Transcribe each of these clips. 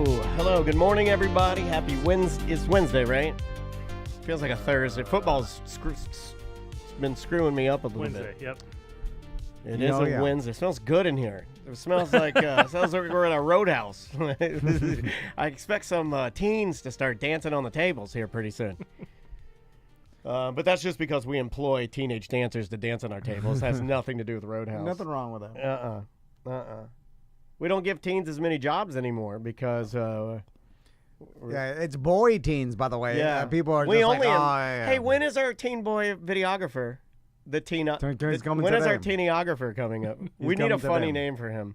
Hello, good morning, everybody. Happy Wednesday. It's Wednesday, right? Feels like a Thursday. Football's been screwing me up a little Wednesday, bit. yep. It is a Wednesday. It smells good in here. It smells like we're at a roadhouse. I expect some teens to start dancing on the tables here pretty soon. But that's just because we employ teenage dancers to dance on our tables. It has nothing to do with Roadhouse. Nothing wrong with that. We don't give teens as many jobs anymore because it's boy teens, by the way. yeah, People are we just only like, am, hey, when is our teen boy videographer? When is our teenographer coming up? We need a funny name for him.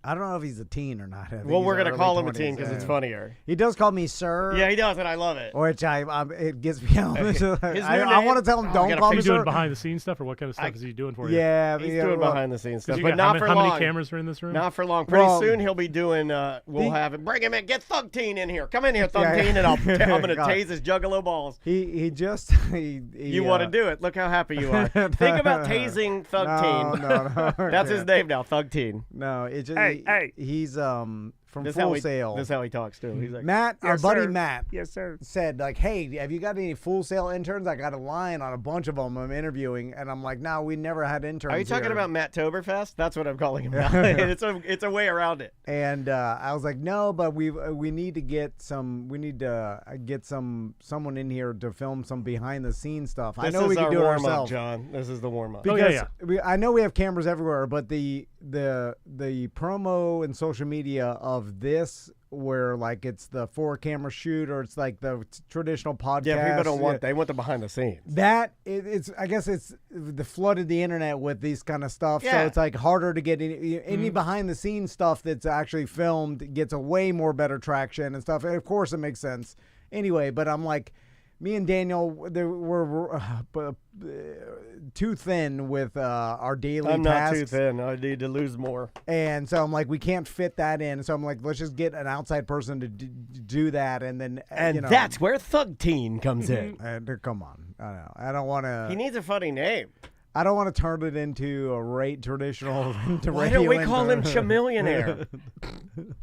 I don't know if he's a teen or not. Well, we're going to call him a teen because it's funnier. He does call me sir. Yeah, he does, and I love it. Which it gives me I want to tell him don't call me sir. Is he doing behind the scenes stuff, or what kind of stuff is he doing for you? Yeah. He's doing behind the scenes stuff, but not for long. How many cameras are in this room? Not for long. Pretty soon he'll be doing, we'll have it. Bring him in. Get Thug Teen in here. Come in here, Thug Teen, and I'm going to tase his juggalo balls. You want to do it. Look how happy you are. Think about tasing Thug Teen. No. That's his name now, Thug Teen. No, it's just, he's from Full Sail. This is how he talks too. He's like, Matt, our buddy Matt, yes sir, said like, hey, have you got any Full Sail interns? I got a line on a bunch of them I'm interviewing, and I'm like, no, we never had interns. Are you talking here. about Matt-toberfest? That's what I'm calling him now. It's a way around it. And I was like, no, but we need to get someone in here to film some behind the scenes stuff. I know we can do it ourselves, John. This is the warm up. Because I know we have cameras everywhere, but the promo and social media of this, where like it's the 4-camera shoot or it's like the traditional podcast. Yeah, people don't want. They want the behind the scenes. It's I guess it's the flooded the internet with these kind of stuff, so it's like harder to get any behind the scenes stuff that's actually filmed gets a way more better traction and stuff. And of course, it makes sense anyway. But I'm like, me and Daniel, we're too thin with our daily tasks. I'm not too thin. I need to lose more. And so I'm like, we can't fit that in. So I'm like, let's just get an outside person to do that. And then, that's where Thug Teen comes in. Come on. I don't want to. He needs a funny name. I don't want to turn it into a traditional. Why don't we call him Chamillionaire?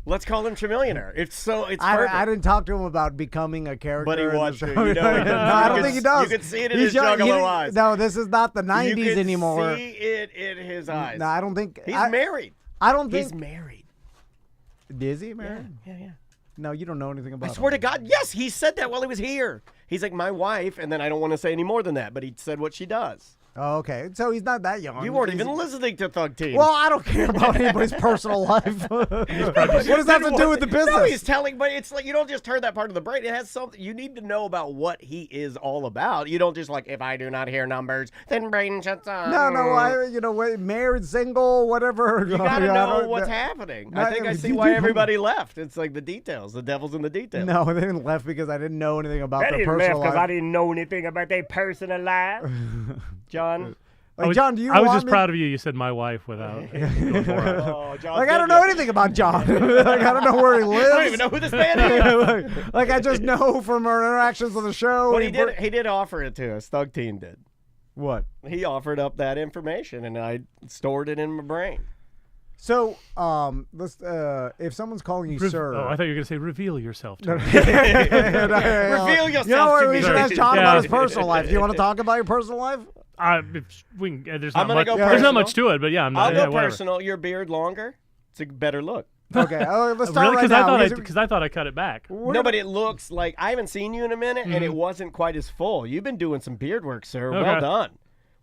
Let's call him Chamillionaire. It's perfect. I didn't talk to him about becoming a character. But he wants to. No, I don't think he does. You can see it in his juggalo eyes. No, this is not the 90s anymore. You can see it in his eyes. No, I don't think. He's married. I don't think. He's married. Is he married? Yeah. No, you don't know anything about I swear to God, yes, he said that while he was here. He's like, my wife, and then I don't want to say any more than that, but he said what she does. Oh, okay. So he's not that young. You weren't even listening to Thug Teen. Well, I don't care about anybody's personal life. What does that have to do with the business? No, he's telling, but it's like you don't just turn that part of the brain. It has something. You need to know about what he is all about. You don't just like, if I do not hear numbers, then brain shuts off. No, married, single, whatever. You got to know what's happening. I think I see why everybody left. It's like the details. The devil's in the details. No, they didn't left because I didn't know anything about their personal life. because I didn't know anything about their personal life. John? John, do you I was just proud of you. You said my wife without. I don't know anything about John. I don't know where he lives. I don't even know who this man is. I just know from our interactions on the show. But he did offer it to us. Thug Teen did. What? He offered up that information, and I stored it in my brain. So, let's. If someone's calling you sir. Oh, I thought you were going to say reveal yourself to me. Reveal yourself to me. We should ask John about his personal life. Do you want to talk about your personal life? There's not much to it, but yeah. I'll go personal. Your beard longer. It's a better look. Okay, let's start right now. Because I thought I cut it back. No, but it looks like I haven't seen you in a minute, and it wasn't quite as full. You've been doing some beard work, sir. Okay. Well done.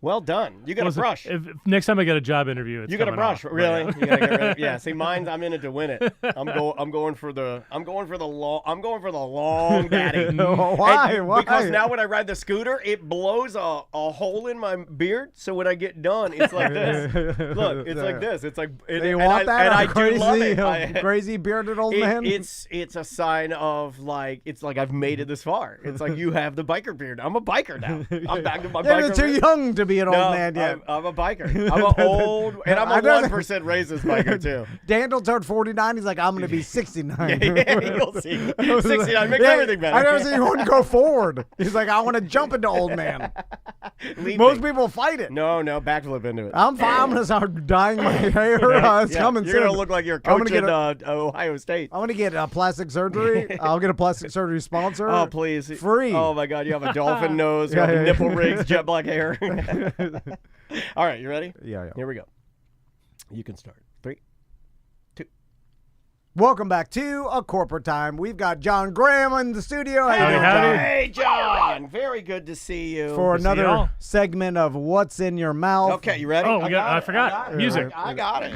Well done. You got a brush. If next time I get a job interview, it's you got a brush, off, really? You gotta get rid of, yeah. See, mine's I'm in it to win it. I'm going for the long daddy. Why? Why? Because now when I ride the scooter, it blows a hole in my beard. So when I get done, it's like this. Look, it's like this. It's like you want that? And I crazy, do love it. Crazy bearded old man. It's a sign of like I've made it this far. It's like you have the biker beard. I'm a biker now. I'm back to my biker. You're too young to be an old man yet. I'm a biker. I'm an old, and I'm a 1% racist biker too. Daniel turned 49. He's like, I'm going to be 69. Yeah, you'll see. 69 makes everything better. I never see one go forward. He's like, I want to jump into old man. Most people fight it. No, backflip into it. I'm fine. I'm gonna start dyeing my hair. It's coming soon. You're gonna look like you're coaching Ohio State. I'm gonna get plastic surgery. I'll get a plastic surgery sponsor. Oh, please. Free. Oh my God, you have a dolphin nose, you have nipple rings, jet black hair. All right, you ready? Yeah. Here we go. You can start. 3, 2. Welcome back to A Corporate Time. We've got John Graham in the studio. Hey, John. Very good to see you. For another segment of What's in Your Mouth. Okay, you ready? Oh, I forgot. Music. I got it.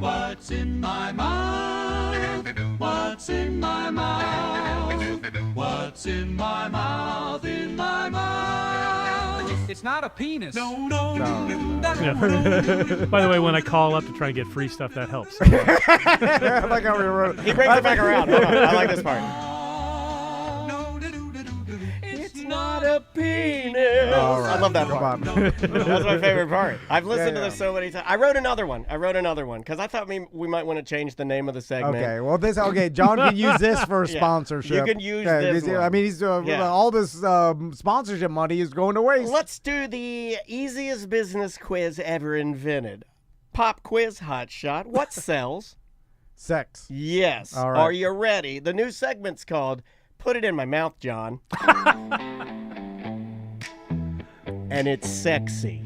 What's in my mouth? What's in my mouth? What's in my mouth? In my mouth? It's not a penis. No. Yeah. By the way, when I call up to try and get free stuff, that helps. I like how we wrote it. He brings it back around. Hold on. I like this part. It's not a penis. All right. I love that part. That's my favorite part. I've listened to this so many times. I wrote another one because I thought we might want to change the name of the segment. Okay, well, John can use this for sponsorship. You can use this one. I mean, he's all this sponsorship money is going to waste. Let's do the easiest business quiz ever invented. Pop quiz, hot shot. What sells? Sex. Yes. All right. Are you ready? The new segment's called Put It in My Mouth, John. And it's sexy.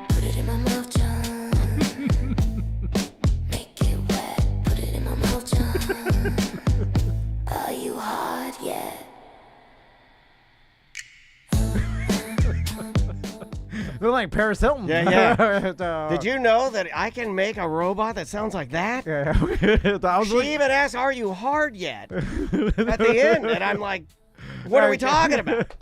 Put it in my mouth, John. Make it wet. Put it in my mouth, John. Are you hard yet? They're like Paris Hilton. Yeah. Did you know that I can make a robot that sounds like that? Yeah. She even asked, "Are you hard yet?" At the end, and I'm like, "What are we talking about?"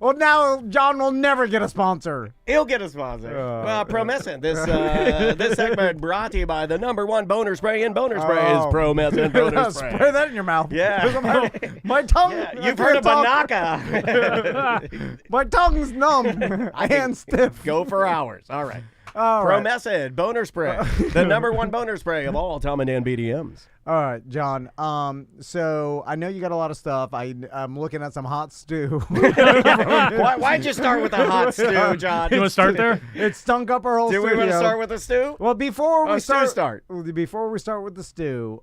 Well, now John will never get a sponsor. He'll get a sponsor. Well, Promescent. This segment brought to you by the #1 boner spray in boner spray is Promescent boner spray. Spray that in your mouth. Yeah. My tongue. Yeah. You've heard of Banaka. My tongue's numb and stiff. Go for hours. All right. All right. Promescent boner spray. The #1 boner spray of all Tom and Dan BDMs. All right, John. So I know you got a lot of stuff. I'm looking at some hot stew. Why'd you start with the hot stew, John? You want to start there? It stunk up our whole Do studio. we want to start with the stew? Well, before we start with the stew,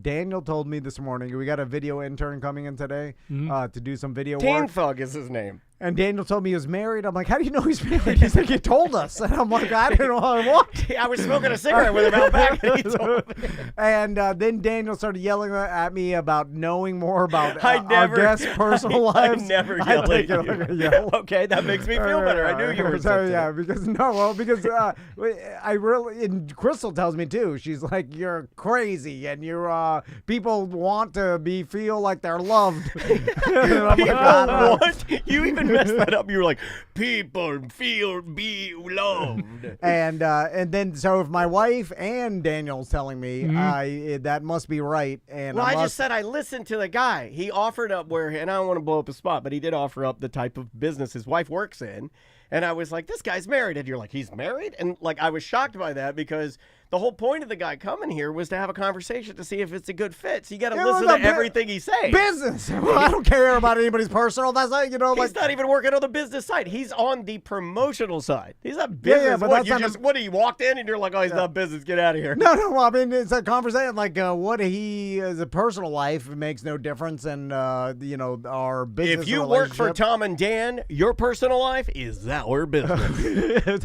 Daniel told me this morning we got a video intern coming in today to do some video Teen work. Thug is his name. And Daniel told me he was married. I'm like, how do you know he's married? He's like, he told us. And I'm like, I didn't know how I walked. I was smoking a cigarette with him out back, and he told me. And then Daniel started yelling at me about knowing more about our guest's personal I lives. never yell at you. Okay, that makes me feel better. I knew you were yeah, because I really, and Crystal tells me too. She's like, you're crazy, and you're people want to feel like they're loved. And I'm like, what? You even messed that up. You were like, people feel be loved. And then so if my wife and Daniel's telling me, that must be right. And well, I just said I listened to the guy. He offered up and I don't want to blow up his spot, but he did offer up the type of business his wife works in. And I was like, this guy's married. And you're like, he's married? And like, I was shocked by that because the whole point of the guy coming here was to have a conversation to see if it's a good fit. So you got to listen to everything he says. Business. Well, I don't care about anybody's personal. That's like, he's not even working on the business side. He's on the promotional side. He's not business. Yeah, but what he walked in and you're like, oh, he's not business. Get out of here. No. Well, I mean, it's a conversation like what he is a personal life makes no difference, and our business. If you work for Tom and Dan, your personal life is our business.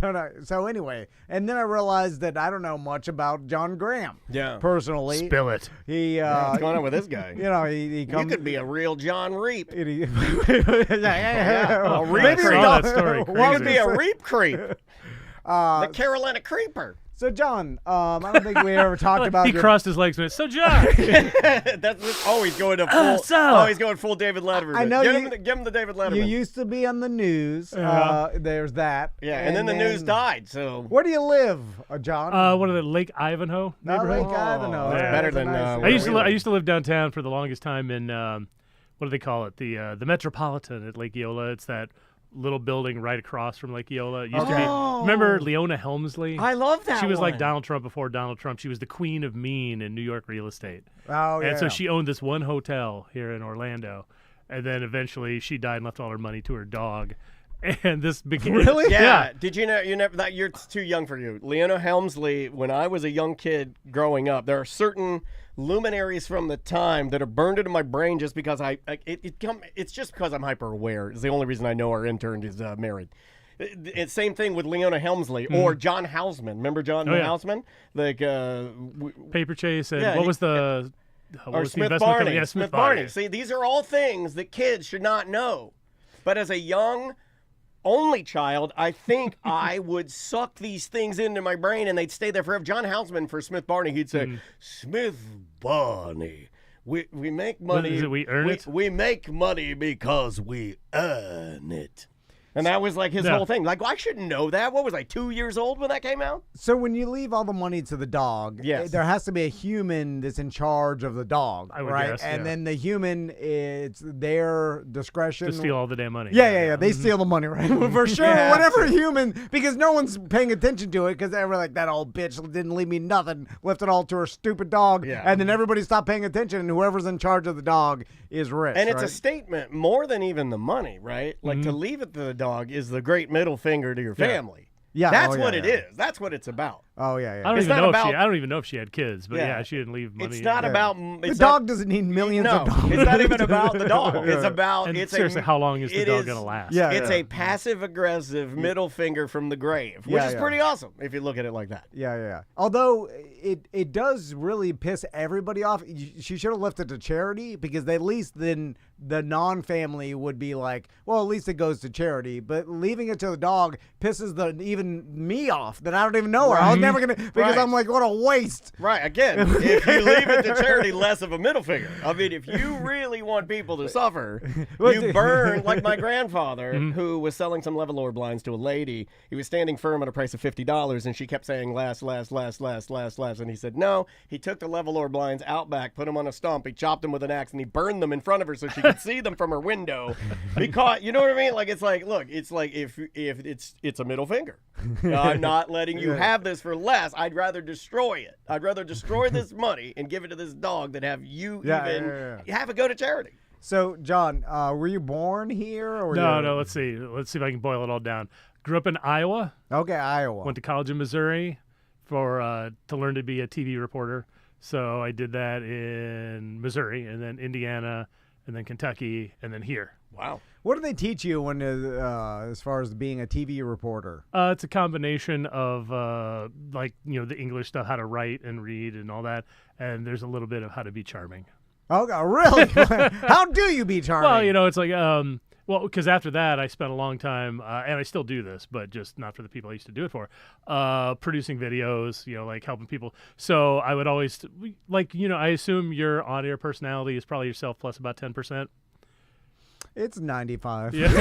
So anyway, and then I realized that I don't know much about John Graham. Yeah. Personally. Spill it. What's going on with this guy? He comes. You could be a real John Reap. Yeah. A Reap Maybe creep. that story. You could be a Reap creep. The Carolina Creeper. So, John, I don't think we ever talked about. He crossed his legs and went, so, John. He's going to full. He's going full David Letterman. I know give him the David Letterman. You used to be on the news. There's that. Yeah, and then the news died. So where do you live, John? What are the Lake Ivanhoe neighborhood? Lake Ivanhoe. That's better than. I used to live downtown for the longest time in what do they call it? The Metropolitan at Lake Eola. It's that little building right across from Lake Eola. It used to be. Remember Leona Helmsley? I love that. She was one. like Donald Trump before Donald Trump. She was the queen of mean in New York real estate. Oh, yeah. And so she owned this one hotel here in Orlando, and then eventually she died and left all her money to her dog. And this became really, yeah. Did you know? You never that you're too young for you. Leona Helmsley. When I was a young kid growing up, there are certain luminaries from the time that are burned into my brain just because it's just because I'm hyper aware. It's the only reason I know our intern is married. It's same thing with Leona Helmsley or John Houseman. Remember John Houseman? Like Paper Chase and what was the or Smith Barney? Yeah, Smith Barney. See, these are all things that kids should not know. But as a young only child, I think I would suck these things into my brain and they'd stay there forever. John Houseman for Smith Barney, he'd say, Smith Barney, we make money. We earn it? We make money because we earn it. And that was like his whole thing. Like, well, I shouldn't know that. What was I, 2 years old when that came out? So when you leave all the money to the dog, there has to be a human that's in charge of the dog, I would right? guess, and then the human, it's their discretion. To steal all the damn money. Yeah. They steal the money, right? For sure. Whatever human, because no one's paying attention to it because they were like, that old bitch didn't leave me nothing, left it all to her stupid dog. Yeah. And then everybody stopped paying attention and whoever's in charge of the dog is rich. And it's a statement more than even the money, right? Like to leave it to the dog is the great middle finger to your family. Yeah, that's what it is. That's what it's about. Oh yeah. I don't even know if she had kids, but she didn't leave money. It's not about the dog doesn't need millions of dollars. It's not even about the dog. It's about and seriously, how long is the dog gonna last? Yeah, it's a passive aggressive middle finger from the grave, which is pretty awesome if you look at it like that. Yeah. Although it does really piss everybody off. She should have left it to charity because at least then the non-family would be like, well, at least it goes to charity. But leaving it to the dog pisses even me off that I don't even know her. I was never gonna because I'm like, what a waste. Right. Again, if you leave it to charity, less of a middle finger. I mean, if you really want people to suffer, you burn like my grandfather, who was selling some level blinds to a lady. He was standing firm at a price of $50, and she kept saying last, and he said no. He took the level blinds out back, put them on a stump, he chopped them with an axe, and he burned them in front of her so she could see them from her window. Because you know what I mean? Like it's like, look, it's like if it's a middle finger. I'm not letting you have this for less. I'd rather destroy it. I'd rather destroy this money and give it to this dog than have you have it go to charity. So, John, were you born here? Or No. Let's see if I can boil it all down. Grew up in Iowa. Okay, Iowa. Went to college in Missouri to learn to be a TV reporter. So I did that in Missouri, and then Indiana, and then Kentucky, and then here. Wow. What do they teach you when, as far as being a TV reporter? It's a combination of the English stuff, how to write and read and all that, and there's a little bit of how to be charming. Oh, really? How do you be charming? Well, it's like because after that I spent a long time, and I still do this, but just not for the people I used to do it for, producing videos, like helping people. So I would always I assume your on-air personality is probably yourself plus about 10%. It's 95. Yeah.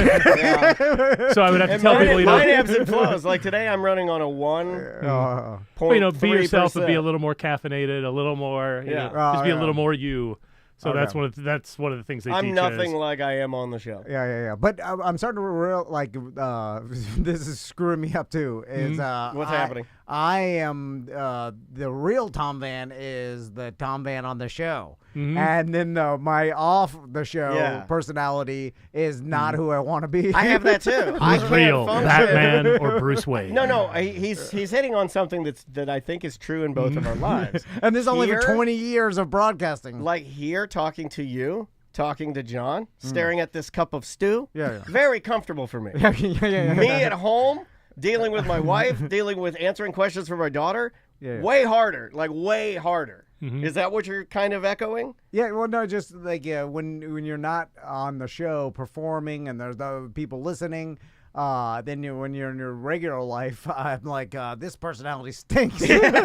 So I would have to tell people, mine ebbs and flows. Like today, I'm running on a 1.3%. Be yourself and be a little more caffeinated, a little more, just be a little more you. So that's one of the things they teach. I'm nothing like I am on the show. Yeah. But I'm starting to this is screwing me up too. Is what's happening? I am the real Tom Van is the Tom Van on the show, and then my off the show personality is not who I want to be. I have that too. I can't real function. Batman or Bruce Wayne. No. He's hitting on something that I think is true in both of our lives. And this is only for 20 years of broadcasting. Like here, talking to you. Talking to John, staring at this cup of stew. Yeah. Very comfortable for me. Me at home, dealing with my wife, dealing with answering questions for my daughter. Way harder. Like way harder. Is that what you're kind of echoing? Yeah, well, no, just like when you're not on the show performing and there's other people listening, Then when you're in your regular life, I'm like, this personality stinks. And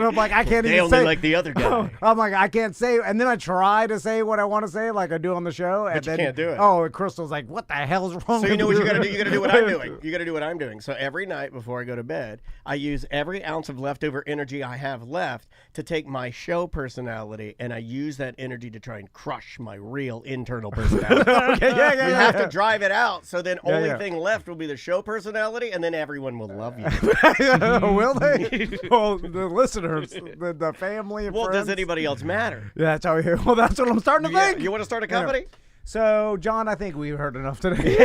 I'm like, I can't They even only say. like the other guy. I'm like, I can't say. And then I try to say what I want to say, like I do on the show. And But you then, can't do it. Oh, and Crystal's like, what the hell's wrong So you with know what you? you gotta do? You gotta do what I'm doing. You gotta do what I'm doing. So every night before I go to bed, I use every ounce of leftover energy I have left to take my show personality, and I use that energy to try and crush my real internal personality. Okay, yeah. You have to drive it out, so then only yeah. thing left will be the show personality, and then everyone will love you. Will they? Well, the listeners, the family, and Well, friends. does anybody else matter? Yeah, that's how we hear. Well, that's what I'm starting to Yeah, think. you want to start a company? So, John, I think we've heard enough today.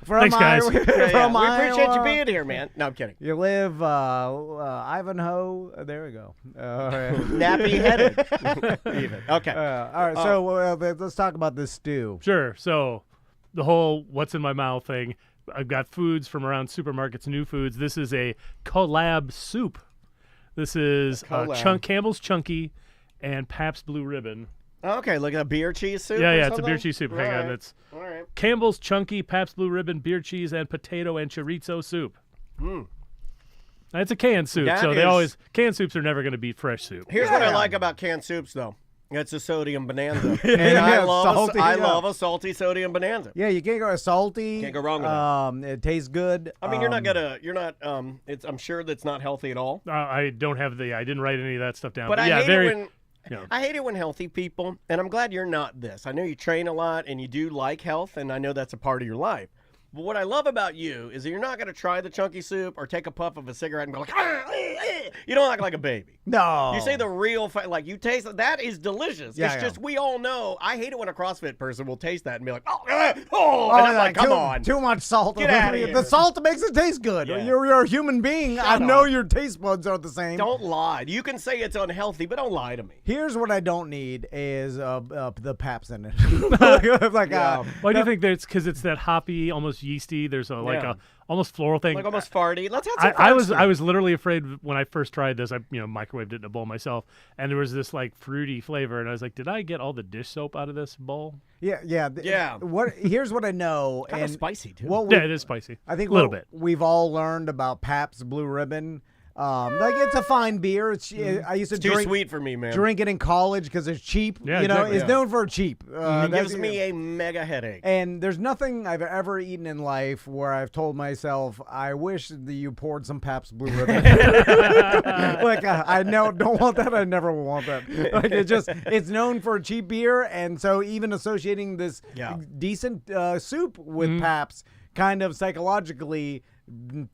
From Thanks, guys. From We appreciate you Iowa. being here, man. No, I'm kidding. You live Ivanhoe. There we go. Nappy-headed. Even. Okay. All right, so let's talk about this stew. Sure. So the whole what's in my mouth thing. I've got foods from around supermarkets, new foods. This is a collab soup. This is collab. Campbell's Chunky and Pabst Blue Ribbon. Okay, like a beer cheese soup. Yeah, or it's a something? beer cheese soup. Hang on, Right. it's All right. Campbell's Chunky, Pabst Blue Ribbon, beer cheese, and potato and chorizo soup. It's a canned soup, That so is- canned soups are never going to beat fresh soup. Here's what I like about canned soups, though. It's a sodium bonanza, and I love a salty sodium bonanza. Yeah, you can't go salty. Can't go wrong with It tastes good. I mean, I'm sure that's not healthy at all. I don't have I didn't write any of that stuff down. But I yeah, hate very. it when Yeah. I hate it when healthy people, and I'm glad you're not this. I know you train a lot and you do like health, and I know that's a part of your life. But what I love about you is that you're not going to try the chunky soup or take a puff of a cigarette and go like, you don't act like a baby. No. You say the real, like you taste that is delicious. Yeah, it's yeah. just we all know. I hate it when a CrossFit person will taste that and be like, and I'm like, come on. Too much salt. Get outta here. The salt makes it taste good. Yeah. You're a human being. Shut I know up. your taste buds are the same. Don't lie. You can say it's unhealthy, but don't lie to me. Here's what I don't need is the Paps in it. Like, Why do you think that's because it's that hoppy, almost yeasty? There's a Yeah. a almost floral thing. Like almost farty. Let's have some I farts. was literally afraid when I first tried this. I microwaved it in a bowl myself, and there was this like fruity flavor, and I was like, did I get all the dish soap out of this bowl? yeah. Yeah. Here's what I know. Kind of and spicy too. What Yeah, it is spicy. I think a little what bit. we've all learned about Pabst Blue Ribbon. Like it's a fine beer. I used to It's too drink sweet for me, man. drink it in college because it's cheap. Yeah, you know, exactly. it's known for cheap. It gives me a mega headache. And there's nothing I've ever eaten in life where I've told myself, I wish that you poured some Pabst Blue Ribbon. Like, I don't want that. I never will want that. Like, it's known for a cheap beer. And so even associating this decent soup with Pabst kind of psychologically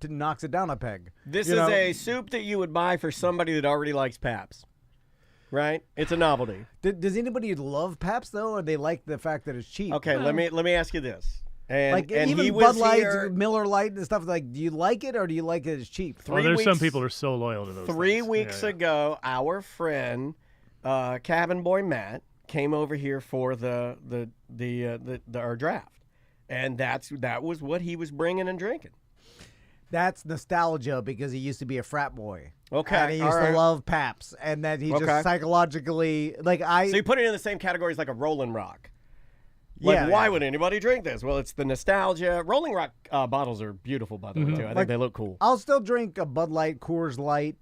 knocks it down a peg. This You is know? a soup that you would buy for somebody that already likes Pabst, right? It's a novelty. Does anybody love Pabst, though, or they like the fact that it's cheap? Okay, let me ask you this. And, Like, and even he Bud was Light, here Miller Light, and stuff like. Do you like it, or do you like it as cheap? Well, there's some weeks- people who are so loyal to those. 3 things. weeks Yeah. ago, our friend, cabin boy Matt, came over here for our draft, and that was what he was bringing and drinking. That's nostalgia because he used to be a frat boy. Okay, And he used all right. to love Pabst, and that he Okay. just psychologically, like So you put it in the same category as like a Rolling Rock. Like, why would anybody drink this? Well, it's the nostalgia. Rolling Rock bottles are beautiful, by the way, too. I think Like- they look cool. I'll still drink a Bud Light, Coors Light,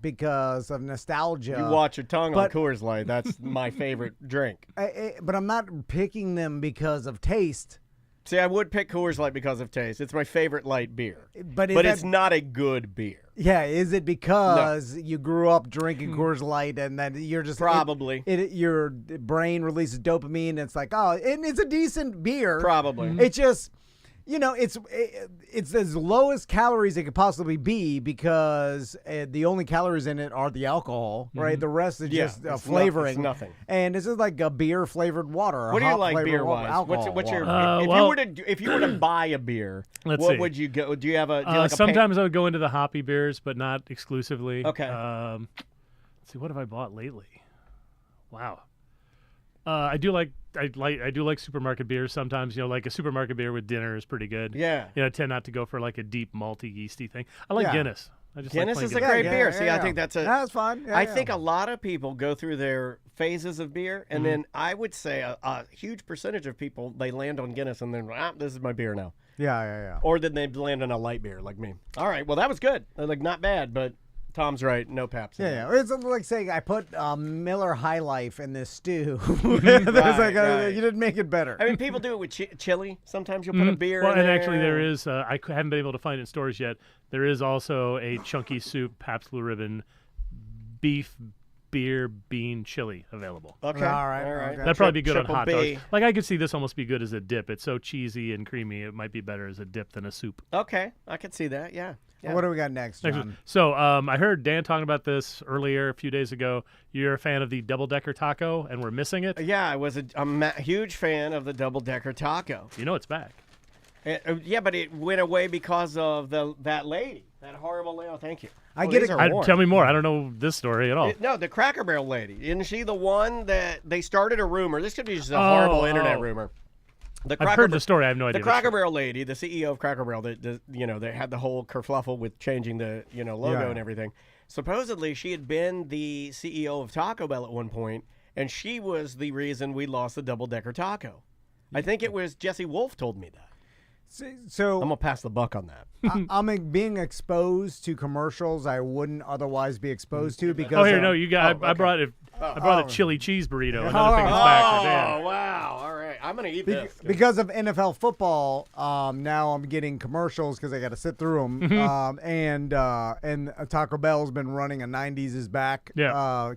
because of nostalgia. You watch your tongue on but- Coors Light. That's my favorite drink. But I'm not picking them because of taste. See, I would pick Coors Light because of taste. It's my favorite light beer. But It's not a good beer. Yeah, is it because you grew up drinking Coors Light and then you're just Probably. Your brain releases dopamine. And it's like, and it's a decent beer. Probably. It's just, it's as low as calories it could possibly be because the only calories in it are the alcohol, right? The rest is just it's flavoring. It's nothing. And this is like a beer flavored water. What do you like beer wise? What's your if you were to buy a beer, Let's what see. would you go? Do you have a? Do you like Sometimes I would go into the hoppy beers, but not exclusively. Okay. Let's see, what have I bought lately? Wow. I do like supermarket beers sometimes. Like a supermarket beer with dinner is pretty good. Yeah. I tend not to go for like a deep malty yeasty thing. I like Yeah. Guinness. I just Guinness like is a plain great Guinness. beer. See, I think that's That's fine. Yeah, I yeah. think a lot of people go through their phases of beer, and then I would say a huge percentage of people they land on Guinness, and then this is my beer now. Yeah. Or did they land on a light beer like me? All right, well, that was good. Like, not bad, but Tom's right. No Pabst. Yeah. It's like saying I put Miller High Life in this stew. Right. You didn't make it better. I mean, people do it with chili. Sometimes you'll put a beer in and there. actually there is, I haven't been able to find it in stores yet, there is also a chunky soup Pabst Blue Ribbon beef beer bean chili available. Okay. All right. Okay. That'd probably be good on Triple hot B. dogs. Like I could see this almost be good as a dip. It's so cheesy and creamy. It might be better as a dip than a soup. Okay, I can see that. Yeah. What do we got next, John? So I heard Dan talking about this earlier a few days ago. You're a fan of the double-decker taco, and we're missing it. Yeah, I'm a huge fan of the double-decker taco. You know it's back. Yeah, but it went away because of that lady, that horrible lady. Oh, thank you. I get it. Tell me more. I don't know this story at all. No, the Cracker Barrel lady. Isn't she the one that they started a rumor? This could be just a horrible internet rumor. I've heard the story. I have no idea. The Cracker Barrel lady, the CEO of Cracker Barrel, they had the whole kerfluffle with changing the logo and everything. Supposedly, she had been the CEO of Taco Bell at one point, and she was the reason we lost the double-decker taco. I think it was Jesse Wolf told me that. So I'm gonna pass the buck on that. I'm being exposed to commercials I wouldn't otherwise be exposed to because. You got. I brought it. I brought a chili cheese burrito. Another thing that's back for Dan. Oh wow! All right, I'm gonna eat this because of NFL football. Now I'm getting commercials because I got to sit through them. And Taco Bell's been running a '90s is back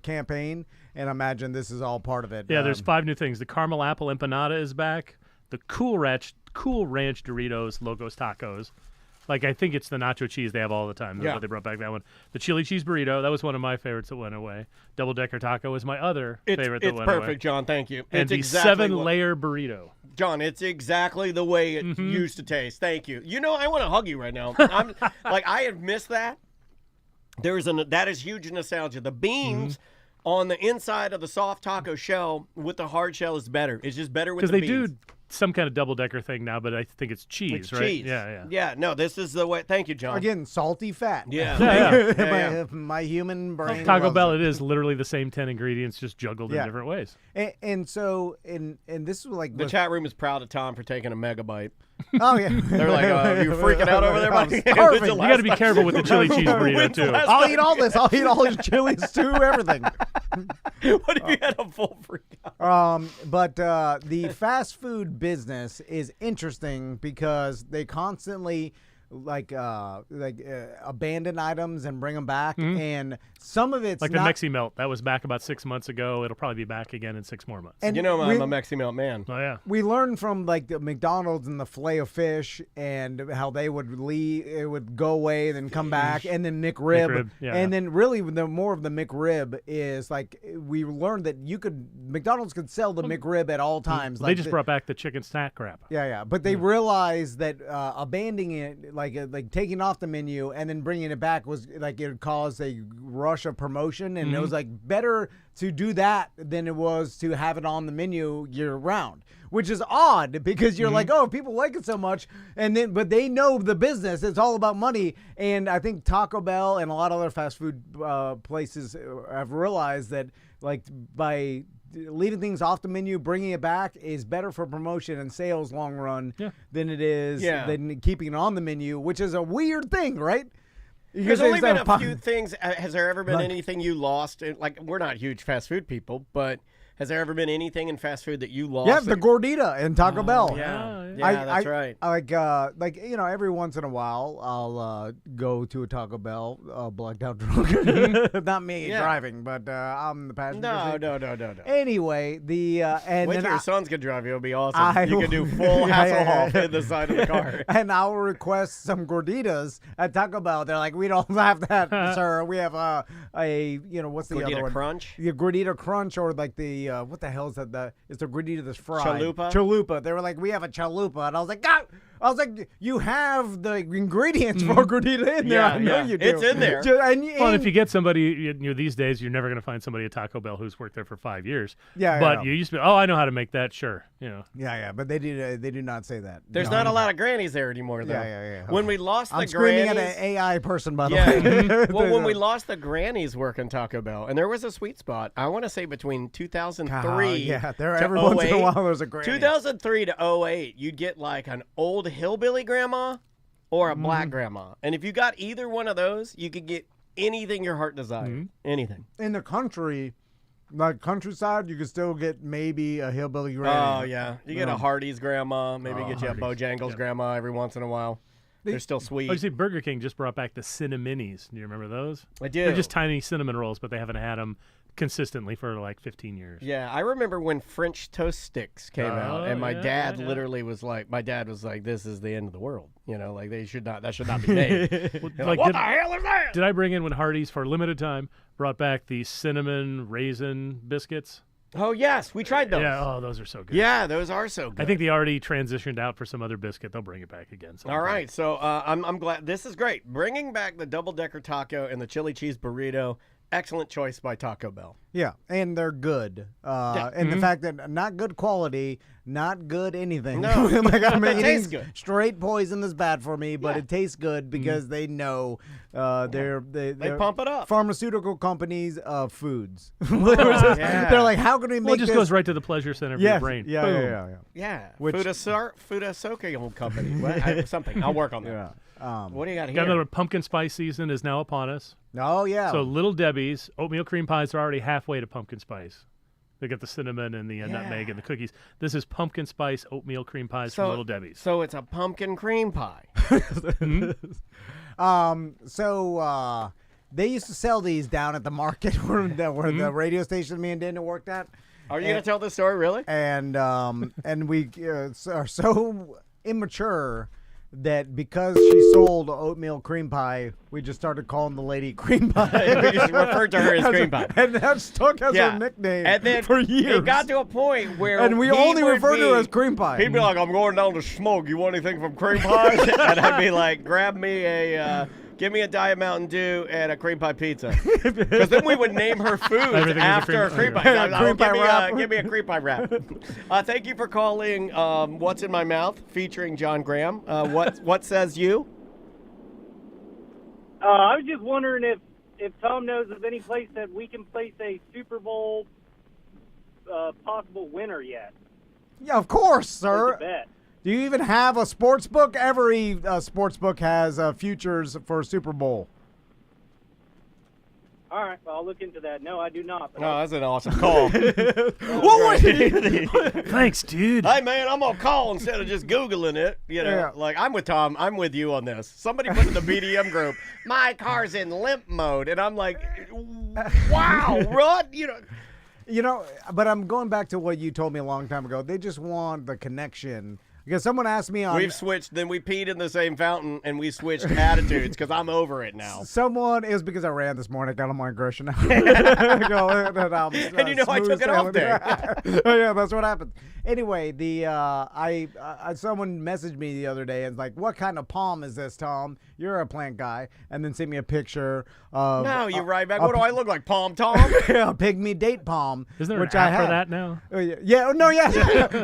campaign, and I imagine this is all part of it. Yeah, there's 5 new things. The caramel apple empanada is back. The Cool Ranch Doritos Locos tacos. Like, I think it's the nacho cheese they have all the time. That's what they brought back, that one. The chili cheese burrito, that was one of my favorites that went away. Double-decker taco was my other favorite that went away. It's perfect, John. Thank you. And it's the exactly 7-layer burrito. John, it's exactly the way it used to taste. Thank you. I want to hug you right now. I'm like, I have missed that. That is huge nostalgia. The beans on the inside of the soft taco shell with the hard shell is better. It's just better with the beans. Because they do some kind of double-decker thing now, but I think it's cheese, it's right? Cheese. Yeah, no, this is the way. Thank you, John. Again, salty fat. Yeah. My human brain. Taco Bell, it is literally the same 10 ingredients, just juggled in different ways. And so, and this was like the chat room is proud of Tom for taking a megabyte. Oh yeah, they're like, you freaking out over there, buddy? You got to be careful with the chili cheese burrito too. I'll eat all this. I'll eat all these chilies too. Everything. What if you had a full freak out? But the fast food business is interesting because they constantly abandon items and bring them back, and some of it's like not, the Mexi Melt that was back about 6 months ago. It'll probably be back again in 6 more months. And I'm a Mexi Melt man. Oh yeah, we learned from like the McDonald's and the Filet-O-Fish and how they would leave, it would go away, then come back, and then McRib, and then really the more of the McRib is like we learned that McDonald's could sell the McRib at all times. They just brought back the chicken snack wrap. Yeah, but they realized that abandoning it, like taking off the menu and then bringing it back was like it caused a rush of promotion, and it was like better to do that than it was to have it on the menu year round, which is odd because you're like, oh, people like it so much, but they know the business. It's all about money, and I think Taco Bell and a lot of other fast food places have realized that like by leaving things off the menu, bringing it back is better for promotion and sales long run than it is than keeping it on the menu, which is a weird thing, right? There's only been a few things. Has there ever been anything you lost? Like, we're not huge fast food people, but has there ever been anything in fast food that you lost? Yeah, the gordita in Taco Bell. Yeah, that's right. Like every once in a while, I'll go to a Taco Bell, blacked out drunk. Not me driving, but I'm the passenger. No. Anyway, and wait then till your son's gonna drive you. It'll be awesome. You can do full Hasselhoff in the side of the car. And I'll request some gorditas at Taco Bell. They're like, we don't have that, sir. We have what's the Gordita other one? Crunch? The Gordita Crunch, or like the what the hell is that? It's the gordita that's fried. Chalupa. They were like, we have a chalupa, and I was like, God. I was like, you have the ingredients for gordita in there. I know you do. It's in there. Well, if you get somebody, these days, you're never going to find somebody at Taco Bell who's worked there for 5 years. But you used to be, I know how to make that, sure. Yeah, but they do not say that. There's not a lot of grannies there anymore, though. Yeah. When we lost I'm the screaming grannies. at an AI person, by the way. Well, when we lost the grannies working Taco Bell, and there was a sweet spot, I want to say between 2000 2003 yeah, there to every once in a 08. while there's a granny. 2003 to 08, you'd get like an old hillbilly grandma or a black grandma. And if you got either one of those, you could get anything your heart desired. Anything. In the country, like countryside, you could still get maybe a hillbilly granny. Oh, yeah. You get a Hardee's grandma, maybe get you a Hardee's. Bojangles grandma every once in a while. They're still sweet. Oh, you see, Burger King just brought back the Cini-Minis. Do you remember those? I do. They're just tiny cinnamon rolls, but they haven't had them consistently for like 15 years. Yeah, I remember when French toast sticks came out, and my dad literally was like, this is the end of the world. You know, like that should not be made. What the hell is that? Did I bring in when Hardee's, for a limited time, brought back the cinnamon raisin biscuits? Oh, yes, we tried those. Yeah, those are so good. Yeah, those are so good. I think they already transitioned out for some other biscuit. They'll bring it back again. All right, so I'm glad. This is great. Bringing back the double-decker taco and the chili cheese burrito. Excellent choice by Taco Bell. Yeah, and they're good. And the fact that not good quality, not good anything. No, like I'm it eating tastes good. straight poison is bad for me, but Yeah. it tastes good because they know they're pump it up. Pharmaceutical companies of foods. Yeah. They're like, how can we make Well, it just this? goes right to the pleasure center of your brain. Yeah, Boom. yeah. Yeah, Which- Fuda company. Something. I'll work on that. Yeah. What do you got here? Got another pumpkin spice season is now upon us. Oh yeah. So Little Debbie's oatmeal cream pies are already halfway to pumpkin spice. They got the cinnamon and the nutmeg and the cookies. This is pumpkin spice oatmeal cream pies from Little Debbie's. So it's a pumpkin cream pie. They used to sell these down at the market where the radio station me and Dana worked at. Are you gonna tell this story really? And we are so immature that because she sold oatmeal cream pie, we just started calling the lady cream pie. We just referred to her as cream pie. And that stuck as her nickname and then for years. It got to a point where and we he only would referred to her be- as cream pie. He'd be like, "I'm going down to smoke. You want anything from cream pie?" And I'd be like, "Grab me a." Give me a Diet Mountain Dew and a cream pie pizza. Because then we would name her food Everything is a after a cream- cream pie. Cream pie wrap. Give me a cream pie wrap. Thank you for calling What's in My Mouth featuring John Graham. What says you? I was just wondering if Tom knows of any place that we can place a Super Bowl possible winner yet. Yeah, of course, Place sir. a bet. Do you even have a sports book? Every sports book has futures for Super Bowl. All right, well, I'll look into that. No, I do not. But Oh, that's an awesome call. Thanks, dude. Hey, man, I'm going to call instead of just Googling it. You know, Yeah. like I'm with Tom. I'm with you on this. Somebody put in the BDM group, my car's in limp mode. And I'm like, wow, Rod, You know, but I'm going back to what you told me a long time ago. They just want the connection. Because someone asked me on... We've switched. Then we peed in the same fountain, and we switched attitudes because I'm over it now. Someone, it was because I ran this morning, got on my aggression. And you know I took it off there. Oh, yeah, that's what happened. Anyway, someone messaged me the other day and was like, what kind of palm is this, Tom? You're a plant guy. And then sent me a picture of... No, you right back. What do I look like, Palm Tom? a pygmy date palm. Isn't there which an I app for have. that now? Yeah, no, yeah.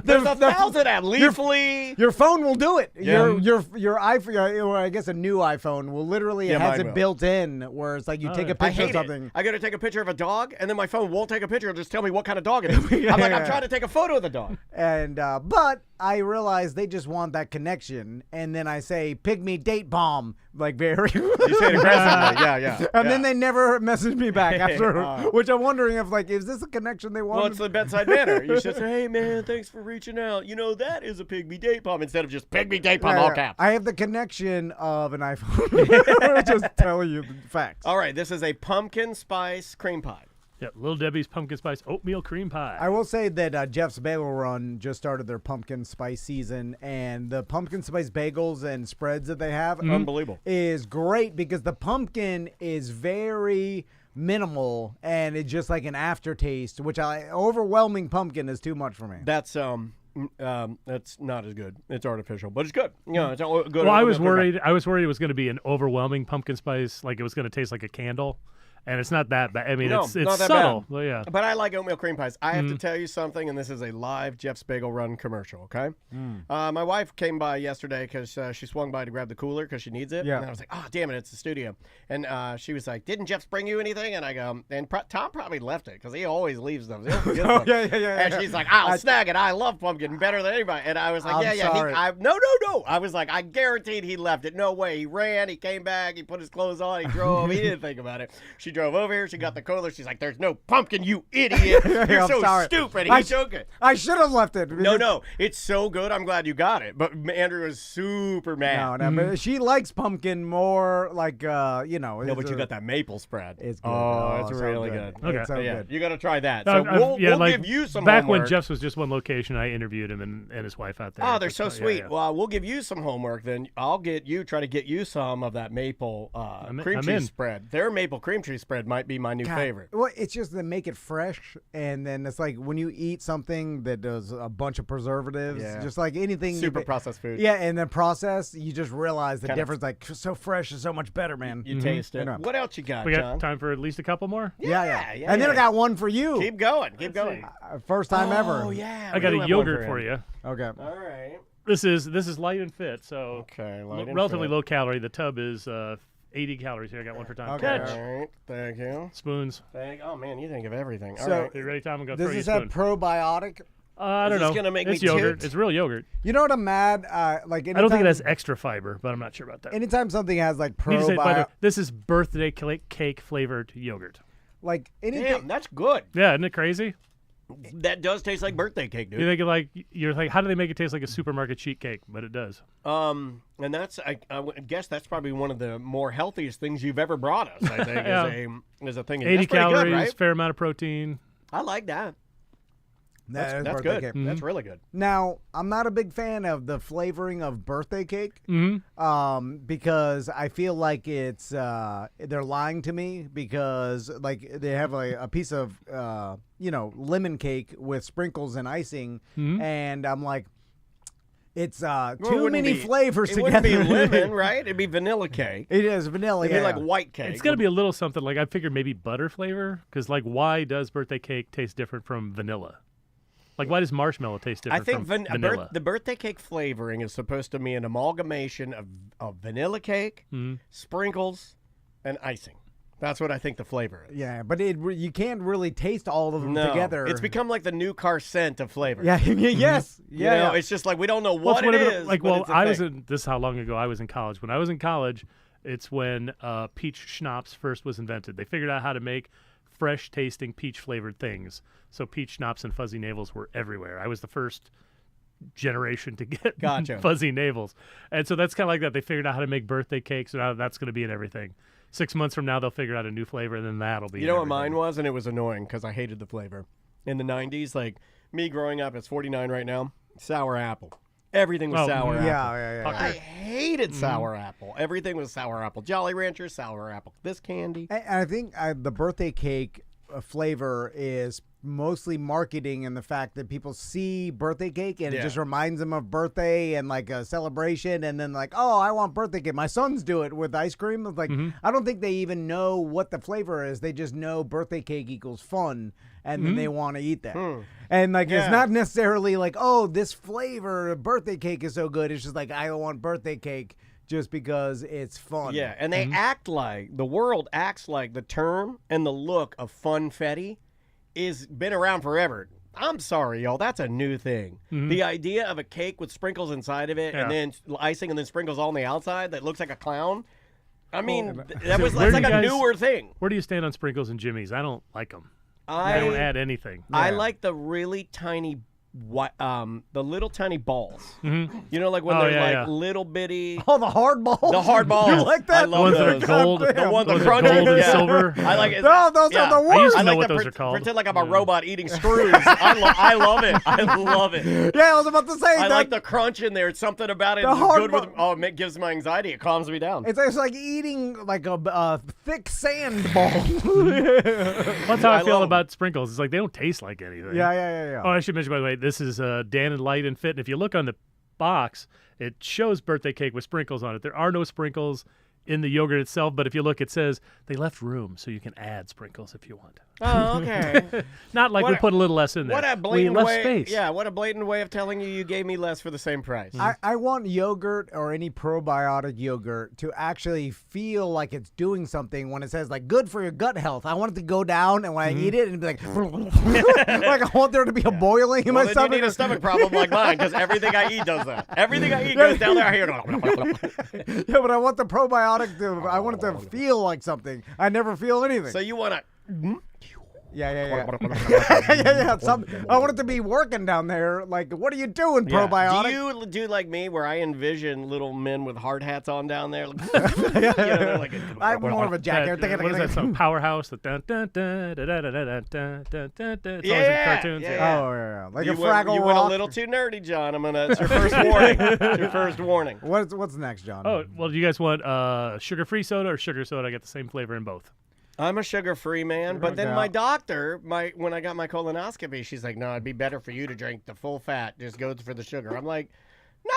There's 1,000 at Leafly. Your phone will do it. Yeah. Your iPhone, or I guess a new iPhone will literally it has mine it will. built in where it's like you take a I picture of hate something. it. I got to take a picture of a dog, and then my phone won't take a picture. It'll just tell me what kind of dog it is. I'm like, I'm trying to take a photo of the dog. And but I realize they just want that connection, and then I say pygmy date bomb like very. You say it aggressively. Yeah. And then they never message me back after, which I'm wondering if like is this a connection they want? Well, it's the bedside manner. You should say, hey, man, thanks for reaching out. You know, that is a pygmy date palm instead of just pygmy date palm, all caps. I have the connection of an iPhone. Just tell you the facts. All right, this is a pumpkin spice cream pie. Yeah, Little Debbie's pumpkin spice oatmeal cream pie. I will say that Jeff's Bagel Run just started their pumpkin spice season, and the pumpkin spice bagels and spreads that they have Unbelievable. is great because the pumpkin is very minimal and it's just like an aftertaste, which overwhelming pumpkin is too much for me. That's not as good. It's artificial, but it's good. You know, it's good. Well, I was worried. I was worried it was going to be an overwhelming pumpkin spice, like it was going to taste like a candle. and it's not that bad. I mean, No, it's not that subtle. bad. Well, yeah. But I like oatmeal cream pies. I have to tell you something, and this is a live Jeff Spagel run commercial, okay? My wife came by yesterday because she swung by to grab the cooler because she needs it. Yeah. And I was like, oh, damn it, it's the studio. And she was like, didn't Jeff bring you anything? And I go, and Tom probably left it because he always leaves them. Yeah. And she's like, I'll snag it. I love pumpkin better than anybody. And I was like, I'm sorry. No. I was like, I guaranteed he left it. No way. He ran. He came back. He put his clothes on. He drove. He didn't think about it. She drove over here. She got the cooler. She's like, there's no pumpkin, you idiot. You're I'm so sorry. stupid. I He took it. I should have left it. No. It's so good. I'm glad you got it. But Andrew was super mad. No, but she likes pumpkin more like, No, but you got that maple spread. It's good. Oh, it's so really good. Okay. It's so Yeah, good. you got to try that. No, So we'll like, give you some back homework. when Jeff's was just one location. I interviewed him and his wife out there. Oh, they're But, so yeah, sweet. yeah. Well, we'll give you some homework. Then I'll try to get you some of that maple cream I'm cheese in. spread. Their maple cream cheese spread might be my new God, favorite. Well, it's just they make it fresh, and then it's like when you eat something that does a bunch of preservatives, Yeah. just like anything. Super processed food. Yeah, and then processed, you just realize the Kind of- difference. Like so fresh is so much better, man. You taste it. I know. What else you got, We got John? time for at least a couple more. Yeah. Yeah, And then I yeah. got one for you. Keep going. Keep going. First time ever. Oh yeah. I we got do a have one yogurt for him. you. Okay. All right. This is light and fit, so Okay. light and relatively fit. low calorie. The tub is 80 calories here. I got one for Tom. Okay. Catch. All right. Thank you. Spoons. Oh man, you think of everything. All So- right. You ready, Tom? I'm gonna Does throw you a this have spoon. probiotic? I don't Is this know. gonna make it's me yogurt. toot? It's real yogurt. You know what I'm mad? Like I don't think anytime- it has extra fiber, but I'm not sure about that. Anytime something has like I need to say, by the way, probiotic, this is birthday cake flavored yogurt. like anything. Damn, that's good. Yeah, isn't it crazy? That does taste like birthday cake, dude. You think you're like, how do they make it taste like a supermarket sheet cake? But it does. And that's I would guess that's probably one of the more healthiest things you've ever brought us. I think Yeah. is a thing. 80 That's pretty calories, good, right? fair amount of protein. I like that. That is That's birthday good. cake. That's really good. Now, I'm not a big fan of the flavoring of birthday cake, because I feel like it's they're lying to me because like they have a piece of lemon cake with sprinkles and icing, and I'm like, it's Well, it too wouldn't many be- flavors It together. wouldn't be lemon, right? It'd be vanilla cake. It is vanilla. It'd yeah. be like white cake. It's gonna be a little something like I figured maybe butter flavor because like why does birthday cake taste different from vanilla? Like why does marshmallow taste I different think from vanilla? the birthday cake flavoring is supposed to be an amalgamation of vanilla cake, sprinkles, and icing. That's what I think the flavor is. Yeah, but you can't really taste all of them No, together. it's become like the new car scent of flavor. Yeah. Yes. You Yeah. know, it's just like we don't know Well, what it's it whatever- is. Like, but well, it's a I was thing. in this is how long ago I was in college. When I was in college, it's when peach schnapps first was invented. They figured out how to make fresh tasting peach flavored things. So peach schnapps and fuzzy navels were everywhere. I was the first generation to get Gotcha. fuzzy navels. And so that's kind of like that. They figured out how to make birthday cakes, so now that's going to be in everything. 6 months from now, they'll figure out a new flavor, and then that'll be You in know what mine everything. was, and it was annoying because I hated the flavor. In the 90s, like me growing up, it's 49 right now, sour apple. Everything was Oh, sour yeah. apple. Yeah. I hated sour apple. Everything was sour apple. Jolly Rancher, sour apple. This candy. And I think the birthday cake flavor is mostly marketing and the fact that people see birthday cake and it Yeah. just reminds them of birthday and like a celebration, and then like, oh, I want birthday cake. My sons do it with ice cream. It's like I don't think they even know what the flavor is. They just know birthday cake equals fun, and then they want to eat that. And like Yeah. it's not necessarily like, oh, this flavor of birthday cake is so good. It's just like I want birthday cake just because it's fun. Yeah, and they act like, the world acts like the term and the look of funfetti is been around forever. I'm sorry, y'all. That's a new thing. The idea of a cake with sprinkles inside of it and then icing and then sprinkles all on the outside that looks like a clown. I mean, that was where that's do like you a guys- newer thing. Where do you stand on sprinkles and jimmies? I don't like them. They don't add anything. I like the really tiny, the little tiny balls. You know, like when Oh, they're yeah, like yeah. little bitty. Oh, the hard balls. The hard balls. You like that? I love The ones that are those. gold. The one, the Those are crunchy, gold and yeah. silver. I like it. No, those yeah. are the I used worst. to I know like what to those are called. pretend like I'm a robot eating screws. I love it. I love it. Yeah, I was about to say I that. like the crunch in there. It's something about it. The It's hard good with. ball- Oh, it gives me anxiety. It calms me down. It's like eating like a thick sand ball. That's how I I feel love 'em. about sprinkles. It's like they don't taste like anything. Yeah. Oh, I should mention, by the way, this is Dan and Light and Fit. And if you look on the box, it shows birthday cake with sprinkles on it. There are no sprinkles in the yogurt itself, but if you look, it says they left room so you can add sprinkles if you want. Oh, okay. Not like we put a little less in there. What a blatant we left way. space. Yeah, what a blatant way of telling you gave me less for the same price. I want yogurt or any probiotic yogurt to actually feel like it's doing something when it says like good for your gut health. I want it to go down and when I eat it and be like, like I want there to be a boiling in my then stomach. You need a stomach problem like mine because everything I eat does that. Everything I eat goes down there. I hear yeah, but I want the probiotic to. I want it to feel like something. I never feel anything. So you want to. Yeah. I want it to be working down there. Like, what are you doing, probiotic? Do you do like me, where I envision little men with hard hats on down there? They're like I'm more of a jacket. What is that song? Powerhouse. The dun dun dun dun dun dun dun dun dun dun dun. It's always in cartoons. Yeah. Oh, yeah. Like you a Fraggle You Rock. went a little too nerdy, John. It's your first warning. Your first warning. What's next, John? Oh, well, do you guys want sugar-free soda or sugar soda? I get the same flavor in both. I'm a sugar-free man, but then my doctor, when I got my colonoscopy, she's like, "No, it'd be better for you to drink the full fat. Just go for the sugar." I'm like,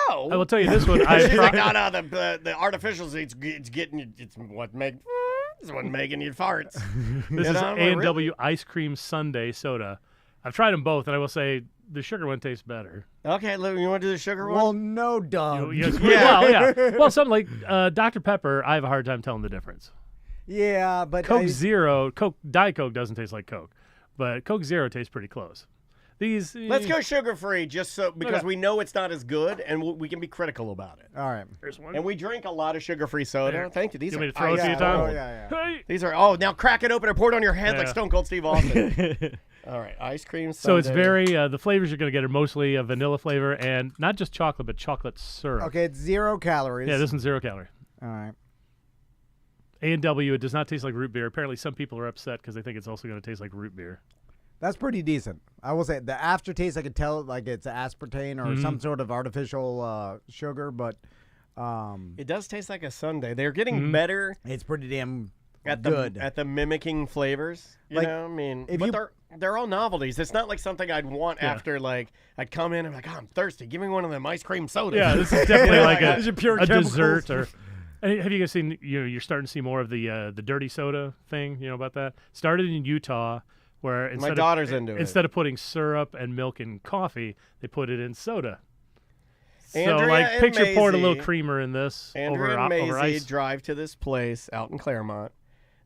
"No." I will tell you this one. She's like, "No, the artificials, it's what's making you farts." This is A&W Ice Cream Sundae soda. I've tried them both, and I will say the sugar one tastes better. Okay, you want to do the sugar one? Well, no, Doug. Well, something like Dr. Pepper, I have a hard time telling the difference. Yeah, but Coke Zero, Diet Coke doesn't taste like Coke, but Coke Zero tastes pretty close. These. Let's go sugar-free, just because we know it's not as good, and we can be critical about it. All right. Here's one. And we drink a lot of sugar-free soda. Here. Thank you. These You are want me to throw it to you, Tom? Oh, yeah. Hey. These are now crack it open and pour it on your head like Stone Cold Steve Austin. All right, ice cream So it's sundae. very the flavors you're going to get are mostly a vanilla flavor and not just chocolate, but chocolate syrup. Okay, it's 0 calories. Yeah, this one's 0 calorie. All right. A&W, it does not taste like root beer. Apparently, some people are upset because they think it's also going to taste like root beer. That's pretty decent. I will say the aftertaste, I could tell like it's aspartame or some sort of artificial sugar, but it does taste like a sundae. They're getting better it's pretty damn good at the mimicking flavors. You know, I mean, but they're all novelties. It's not like something I'd want after like I'd come in and I'm like, I'm thirsty. Give me one of them ice cream sodas. Yeah, this is definitely like a pure dessert or. And have you guys seen? You're starting to see more of the dirty soda thing. You know about that? Started in Utah, where my daughter's into it. Instead of putting syrup and milk in coffee, they put it in soda. Andrea so, like, and picture poured a Maisie- little creamer in this Andrea over and Maisie ice. drive to this place out in Claremont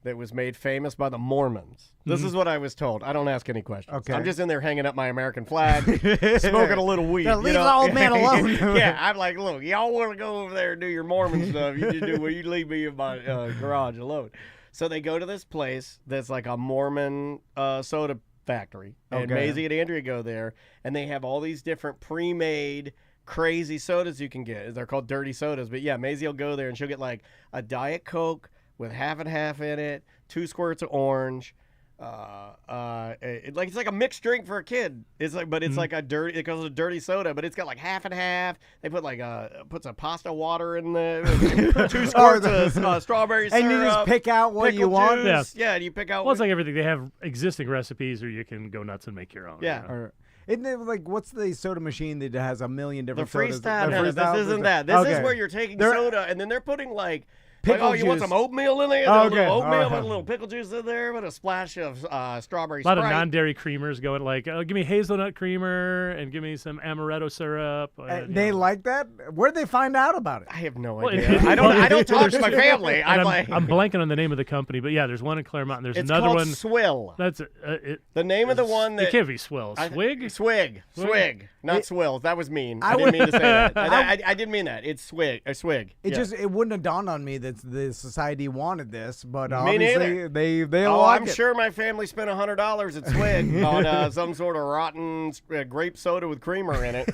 that was made famous by the Mormons. This is what I was told. I don't ask any questions. Okay. I'm just in there hanging up my American flag, smoking a little weed. Now, leave the old man alone. Yeah, I'm like, look, y'all want to go over there and do your Mormon stuff. You just do what you leave me in my garage alone. So they go to this place that's like a Mormon soda factory. And Okay. Maisie and Andrea go there, and they have all these different pre-made crazy sodas you can get. They're called dirty sodas. But yeah, Maisie will go there, and she'll get like a Diet Coke with half and half in it, 2 squirts of orange. It's like a mixed drink for a kid. It's like, but it's like a dirty. It goes a dirty soda, but it's got like half and half. They put like puts a pasta water in the 2 squirts of strawberry syrup. And you just pick out what you want. Juice. Yeah, you pick out. Well, it's like everything. They have existing recipes, or you can go nuts and make your own. Yeah. You know? Isn't it like what's the soda machine that has a million The different sodas? freestyle. The This isn't that. This is where you're taking soda and then they're putting like. Pickle you want juice. some oatmeal in there? Oh, A little okay. oatmeal Put with a little pickle juice in there, with a splash of strawberry A lot Sprite. of non-dairy creamers going like, give me hazelnut creamer and give me some amaretto syrup. They like that? Where'd they find out about it? I have no Well, idea. I don't talk to my family. I'm like, blanking on the name of the company, but yeah, there's one in Claremont. And there's it's another called one. Swill. That's it. The name of the one that It can't be Swill. Swig. Swig. Not Swill. That was mean. I didn't mean to say that. I didn't mean that. It's Swig. Swig. It wouldn't have dawned on me that the society wanted this, but Me obviously neither. they Oh, like I'm it. sure my family spent $100 at Swig on some sort of rotten grape soda with creamer in it.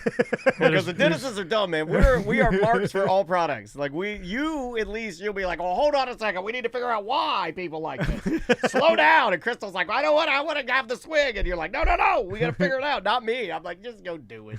Because the dentists are dumb, man. We are marks for all products. Like you at least you'll be like, oh, hold on a second. We need to figure out why people like this. Slow down. And Crystal's like, I want to have the Swig, and you're like, no. We got to figure it out. Not me. I'm like, just go do it.